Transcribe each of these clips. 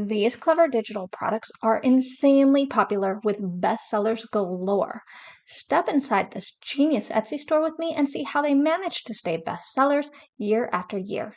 These clever digital products are insanely popular with bestsellers galore. Step inside this genius Etsy store with me and see how they manage to stay bestsellers year after year.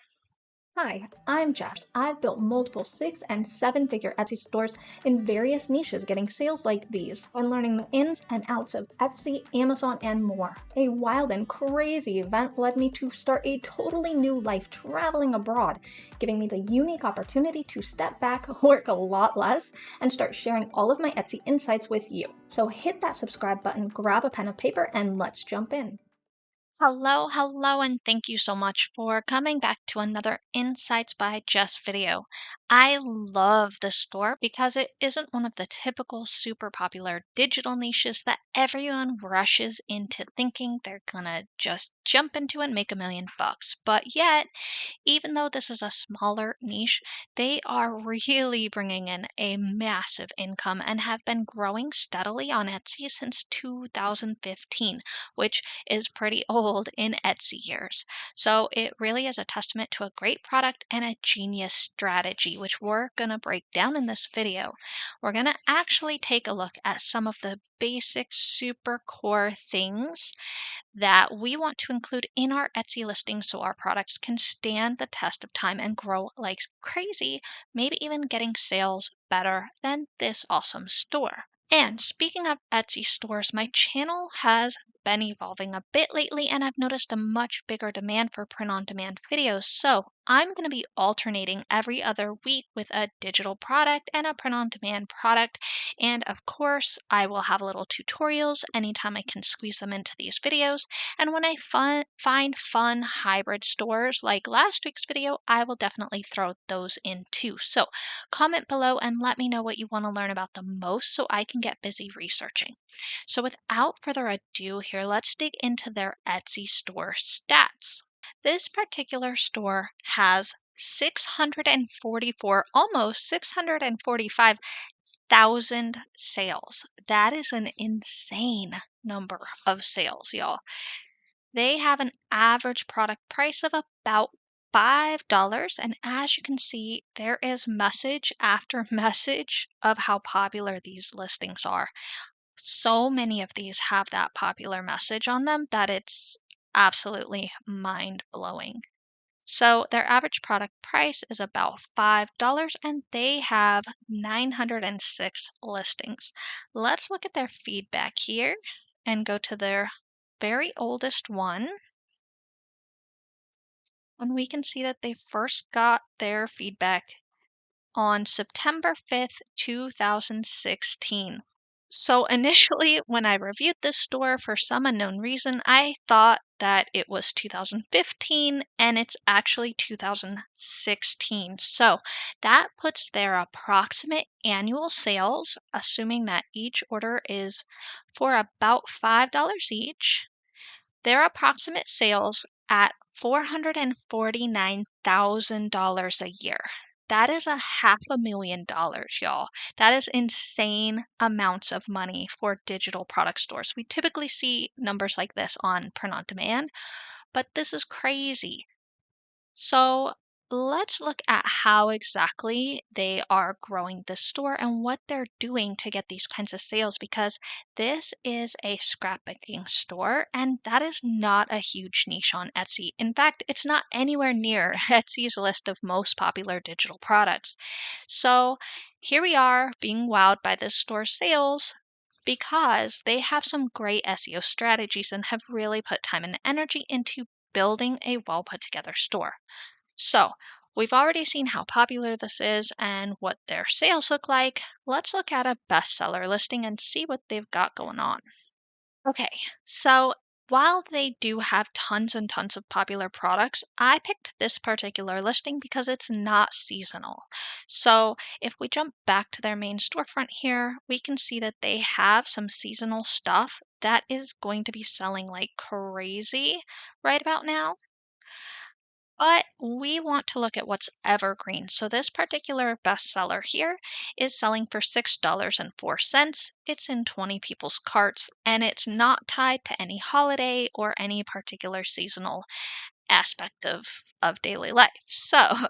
Hi, I'm Jess. I've built multiple 6- and 7-figure Etsy stores in various niches, getting sales like these, and learning the ins and outs of Etsy, Amazon, and more. A wild and crazy event led me to start a totally new life traveling abroad, giving me the unique opportunity to step back, work a lot less, and start sharing all of my Etsy insights with you. So hit that subscribe button, grab a pen and paper, and let's jump in. Hello, and thank you so much for coming back to another Insights by Jess video. I love this store because it isn't one of the typical super popular digital niches that everyone rushes into thinking they're gonna just jump into and make $1 million. But yet, even though this is a smaller niche, they are really bringing in a massive income and have been growing steadily on Etsy since 2015, which is pretty old in Etsy years. So it really is a testament to a great product and a genius strategy, which we're going to break down in this video. We're going to actually take a look at some of the basic super core things that we want to include in our Etsy listing so our products can stand the test of time and grow like crazy, maybe even getting sales better than this awesome store. And speaking of Etsy stores, my channel has been evolving a bit lately, and I've noticed a much bigger demand for print-on-demand videos. So I'm going to be alternating every other week with a digital product and a print-on-demand product. And of course, I will have little tutorials anytime I can squeeze them into these videos. And when I find fun hybrid stores like last week's video, I will definitely throw those in too. So comment below and let me know what you want to learn about the most so I can get busy researching. So without further ado here, let's dig into their Etsy store stats. This particular store has 644, almost 645,000 sales. That is an insane number of sales, y'all. They have an average product price of about $5, and as you can see, there is message after message of how popular these listings are. So many of these have that popular message on them that it's absolutely mind-blowing. So their average product price is about $5 and they have 906 listings. Let's look at their feedback here and go to their very oldest one. And we can see that they first got their feedback on September 5th, 2016. So initially, when I reviewed this store, for some unknown reason, I thought that it was 2015 and it's actually 2016. So that puts their approximate annual sales, assuming that each order is for about $5 each, their approximate sales at $449,000 a year. That is a $500,000, y'all. That is insane amounts of money for digital product stores. We typically see numbers like this on print on demand, but this is crazy. So let's look at how exactly they are growing this store and what they're doing to get these kinds of sales, because this is a scrapbooking store and that is not a huge niche on Etsy. In fact, it's not anywhere near Etsy's list of most popular digital products. So here we are being wowed by this store's sales because they have some great SEO strategies and have really put time and energy into building a well put together store. So we've already seen how popular this is and what their sales look like. Let's look at a bestseller listing and see what they've got going on. Okay, so while they do have tons and tons of popular products, I picked this particular listing because it's not seasonal. So if we jump back to their main storefront here, we can see that they have some seasonal stuff that is going to be selling like crazy right about now. But we want to look at what's evergreen. So this particular bestseller here is selling for $6.04. It's in 20 people's carts, and it's not tied to any holiday or any particular seasonal aspect of daily life. So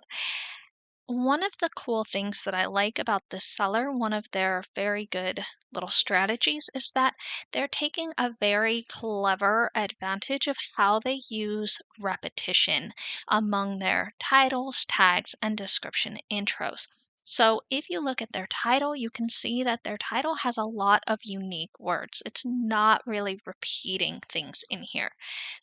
one of the cool things that I like about this seller, one of their very good little strategies, is that they're taking a very clever advantage of how they use repetition among their titles, tags, and description intros. So if you look at their title, you can see that their title has a lot of unique words. It's not really repeating things in here.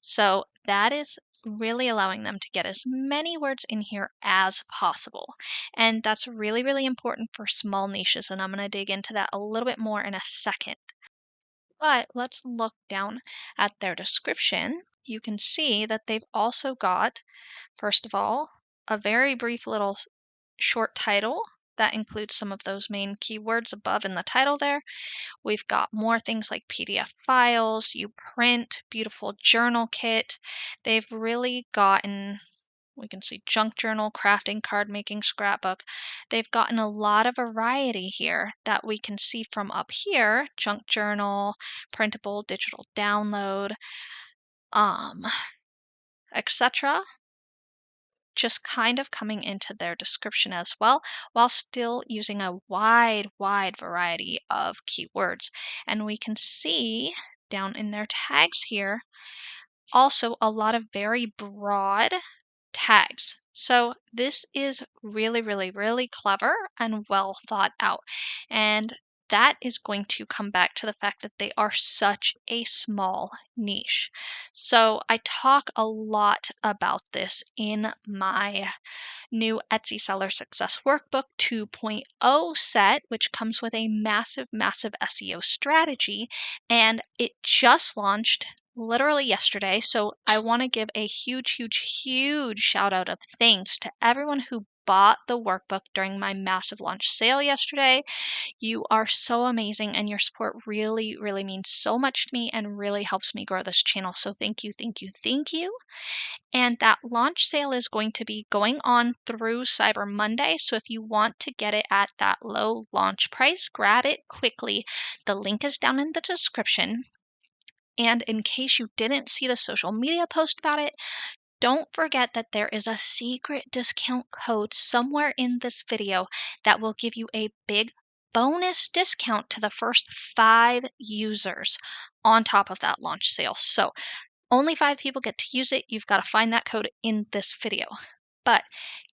So that is really allowing them to get as many words in here as possible. And that's really, really important for small niches. And I'm going to dig into that a little bit more in a second. But let's look down at their description. You can see that they've also got, first of all, a very brief little short title that includes some of those main keywords above in the title there. We've got more things like PDF files, you print, beautiful journal kit. They've really gotten, we can see junk journal, crafting, card making, scrapbook. They've gotten a lot of variety here that we can see from up here, junk journal, printable, digital download, um, etc. Just kind of coming into their description as well, while still using a wide variety of keywords. And we can see down in their tags here, also a lot of very broad tags. So this is really clever and well thought out. And that is going to come back to the fact that they are such a small niche. So I talk a lot about this in my new Etsy Seller Success Workbook 2.0 set, which comes with a massive SEO strategy. And it just launched literally yesterday. So I want to give a huge shout out of thanks to everyone who bought the workbook during my massive launch sale yesterday. You are so amazing, and your support really means so much to me and really helps me grow this channel. So thank you. And that launch sale is going to be going on through Cyber Monday. So if you want to get it at that low launch price, grab it quickly. The link is down in the description. And in case you didn't see the social media post about it, don't forget that there is a secret discount code somewhere in this video that will give you a big bonus discount to the first 5 users on top of that launch sale. So only 5 people get to use it. You've got to find that code in this video. But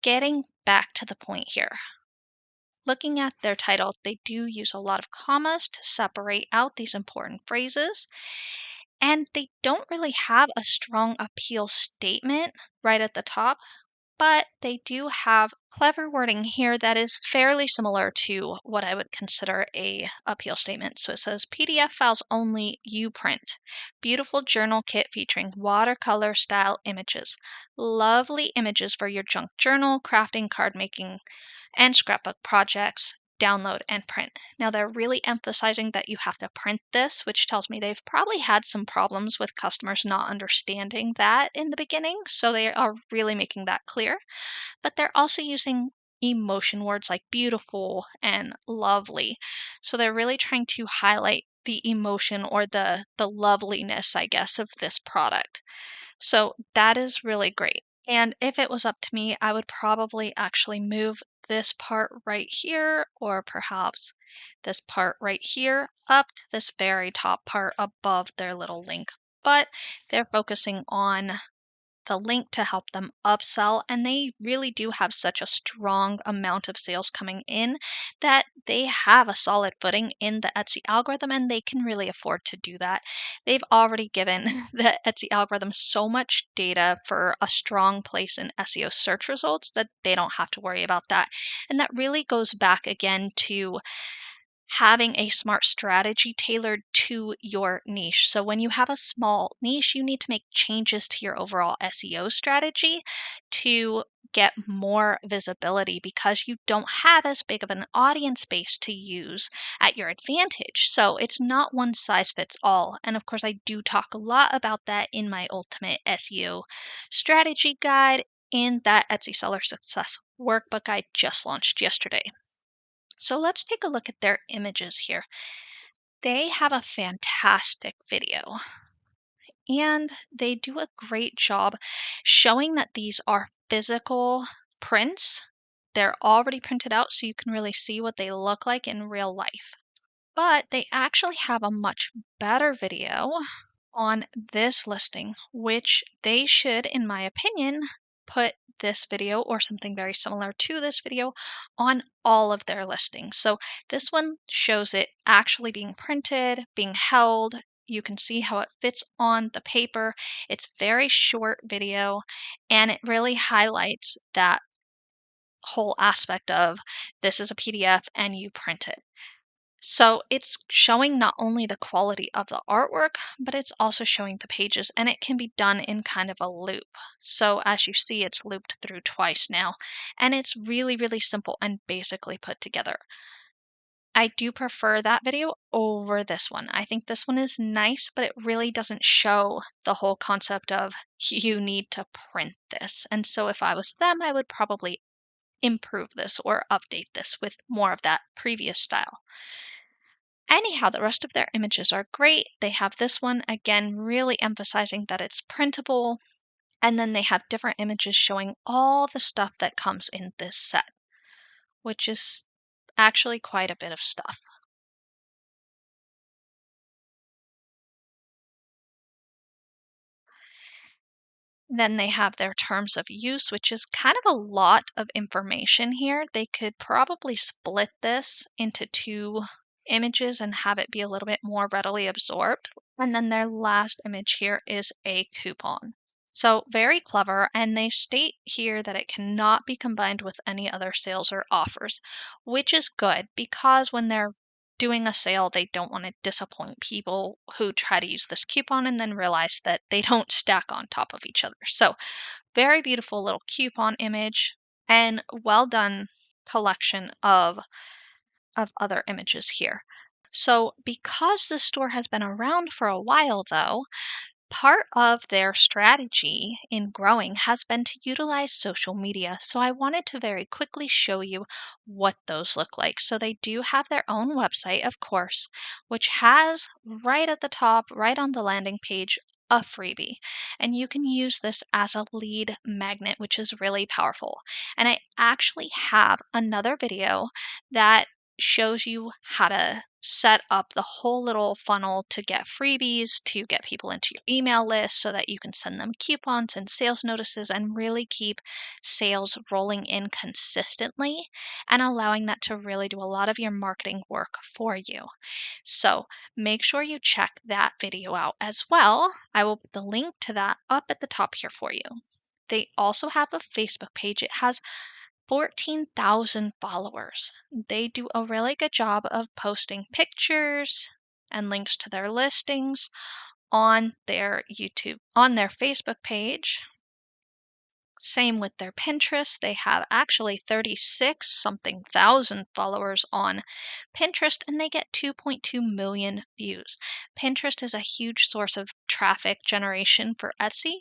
getting back to the point here, looking at their title, they do use a lot of commas to separate out these important phrases. And they don't really have a strong appeal statement right at the top, but they do have clever wording here that is fairly similar to what I would consider a appeal statement. So it says PDF files only, you print. Beautiful journal kit featuring watercolor style images. Lovely images for your junk journal, crafting, card making, and scrapbook projects. Download and print. Now they're really emphasizing that you have to print this, which tells me they've probably had some problems with customers not understanding that in the beginning. So they are really making that clear. But they're also using emotion words like beautiful and lovely. So they're really trying to highlight the emotion or the loveliness, I guess, of this product. So that is really great. And if it was up to me, I would probably actually move this part right here, or perhaps this part right here, up to this very top part above their little link. But they're focusing on the link to help them upsell, and they really do have such a strong amount of sales coming in that they have a solid footing in the Etsy algorithm, and they can really afford to do that. They've already given the Etsy algorithm so much data for a strong place in SEO search results that they don't have to worry about that. And that really goes back again to having a smart strategy tailored to your niche. So when you have a small niche, you need to make changes to your overall SEO strategy to get more visibility because you don't have as big of an audience base to use at your advantage. So it's not one size fits all. And of course, I do talk a lot about that in my ultimate SEO strategy guide in that Etsy Seller Success workbook I just launched yesterday. So let's take a look at their images here. They have a fantastic video and they do a great job showing that these are physical prints They're already printed out so you can really see what they look like in real life. But they actually have a much better video on this listing, which they should, in my opinion, put this video or something very similar to this video on all of their listings. So this one shows it actually being printed, being held. You can see how it fits on the paper. It's very short video, and it really highlights that whole aspect of this is a PDF and you print it. So it's showing not only the quality of the artwork, but it's also showing the pages, and it can be done in kind of a loop. So as you see, it's looped through twice now, and it's really, really simple and basically put together. I do prefer that video over this one. I think this one is nice, but it really doesn't show the whole concept of you need to print this. And so if I was them, I would probably improve this or update this with more of that previous style. Anyhow, the rest of their images are great. They have this one, again, really emphasizing that it's printable. And then they have different images showing all the stuff that comes in this set, which is actually quite a bit of stuff. Then they have their terms of use, which is kind of a lot of information here. They could probably split this into two images and have it be a little bit more readily absorbed. And then their last image here is a coupon. So very clever, and they state here that it cannot be combined with any other sales or offers, which is good because when they're doing a sale, they don't want to disappoint people who try to use this coupon and then realize that they don't stack on top of each other. So very beautiful little coupon image and well done collection of other images here. So because the store has been around for a while though, part of their strategy in growing has been to utilize social media. So I wanted to very quickly show you what those look like. So they do have their own website, of course, which has right at the top, right on the landing page, a freebie. And you can use this as a lead magnet, which is really powerful. And I actually have another video that shows you how to set up the whole little funnel to get freebies, to get people into your email list so that you can send them coupons and sales notices and really keep sales rolling in consistently and allowing that to really do a lot of your marketing work for you. So make sure you check that video out as well. I will put the link to that up at the top here for you. They also have a Facebook page. It has 14,000 followers. They do a really good job of posting pictures and links to their listings on their Facebook page. Same with their Pinterest. They have actually 36 something thousand followers on Pinterest and they get 2.2 million views. Pinterest is a huge source of traffic generation for Etsy.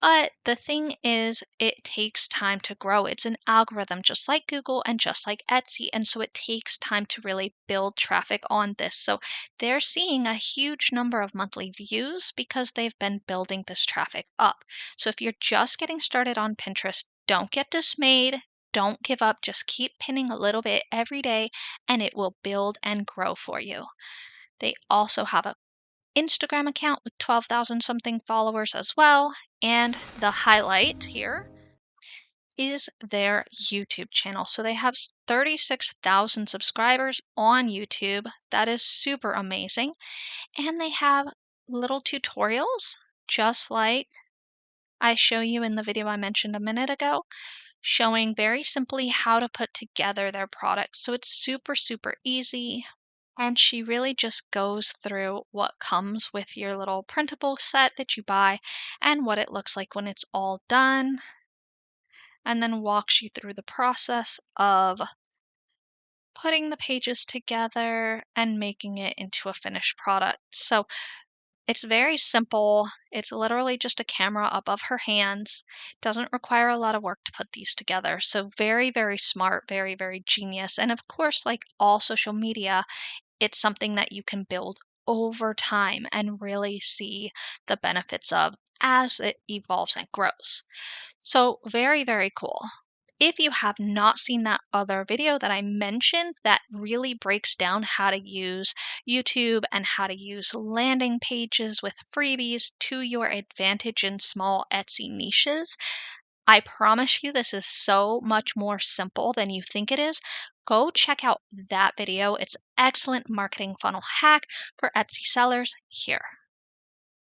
But the thing is, it takes time to grow. It's an algorithm just like Google and just like Etsy. And so it takes time to really build traffic on this. So they're seeing a huge number of monthly views because they've been building this traffic up. So if you're just getting started on Pinterest, don't get dismayed. Don't give up. Just keep pinning a little bit every day and it will build and grow for you. They also have a Instagram account with 12,000 something followers as well. And the highlight here is their YouTube channel. So they have 36,000 subscribers on YouTube. That is super amazing. And they have little tutorials, just like I show you in the video I mentioned a minute ago, showing very simply how to put together their products. So it's super, super easy. And she really just goes through what comes with your little printable set that you buy and what it looks like when it's all done, and then walks you through the process of putting the pages together and making it into a finished product. So it's very simple. It's literally just a camera above her hands. Doesn't require a lot of work to put these together. So very, very smart, very, very genius. And of course, like all social media, it's something that you can build over time and really see the benefits of as it evolves and grows. So very, very cool. If you have not seen that other video that I mentioned that really breaks down how to use YouTube and how to use landing pages with freebies to your advantage in small Etsy niches, I promise you this is so much more simple than you think it is. Go check out that video. It's excellent marketing funnel hack for Etsy sellers here.